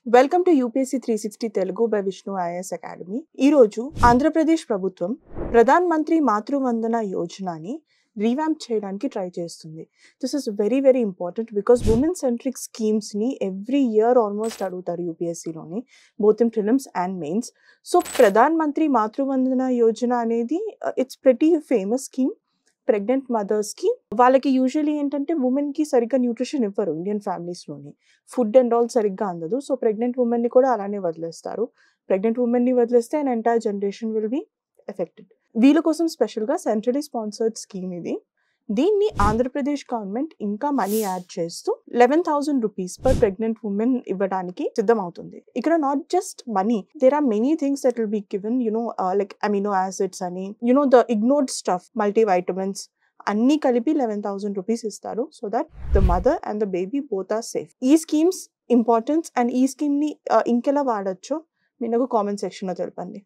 Welcome to UPSC 360 Telugu by Vishnu IAS academy. ఈరోజు ఆంధ్రప్రదేశ్ ప్రభుత్వం ప్రధాన్ మంత్రి మాతృవందన యోజనని రీవ్యాంప్ చేయడానికి ట్రై చేస్తుంది. This is very very important because women centric స్కీమ్స్ని ఎవ్రీ ఇయర్ ఆల్మోస్ట్ అడుగుతారు యూపీఎస్సీలోని, both in prelims and mains. So Pradhan Mantri Matruvandana Yojana అనేది it's pretty famous scheme. Pregnant మదర్స్కి వాళ్ళకి యూజువలీ ఏంటంటే ఉమెన్కి సరిగ్గా న్యూట్రిషన్ ఇవ్వరు ఇండియన్ ఫ్యామిలీస్లోని, ఫుడ్ అండ్ ఆల్ సరిగ్గా అందదు. సో ప్రెగ్నెంట్ ఉమెన్ని కూడా అలానే వదిలేస్తారు. ప్రెగ్నెంట్ ఉమెన్ని వదిలేస్తే and entire generation will be affected. వీళ్ళ కోసం స్పెషల్గా సెంట్రలీ స్పాన్సర్డ్ స్కీమ్ ఇది. దీన్ని ఆంధ్రప్రదేశ్ గవర్నమెంట్ ఇంకా మనీ యాడ్ చేస్తూ 11,000 రూపీస్ పర్ ప్రెగ్నెంట్ ఉమెన్ ఇవ్వడానికి సిద్ధమవుతుంది. ఇక్కడ not just money, there are many things that will be given, like amino acids అని, ద ఇగ్నోర్డ్ స్టఫ్, మల్టీవైటమిన్స్ అన్నీ కలిపి 11,000 రూపీస్ ఇస్తారు. So that the mother and the baby both are safe. ఈ schemes importance and ఈ స్కీమ్ని ఇంకెలా వాడచ్చో మీరు నాకు కామెంట్ సెక్షన్లో తెలపండి.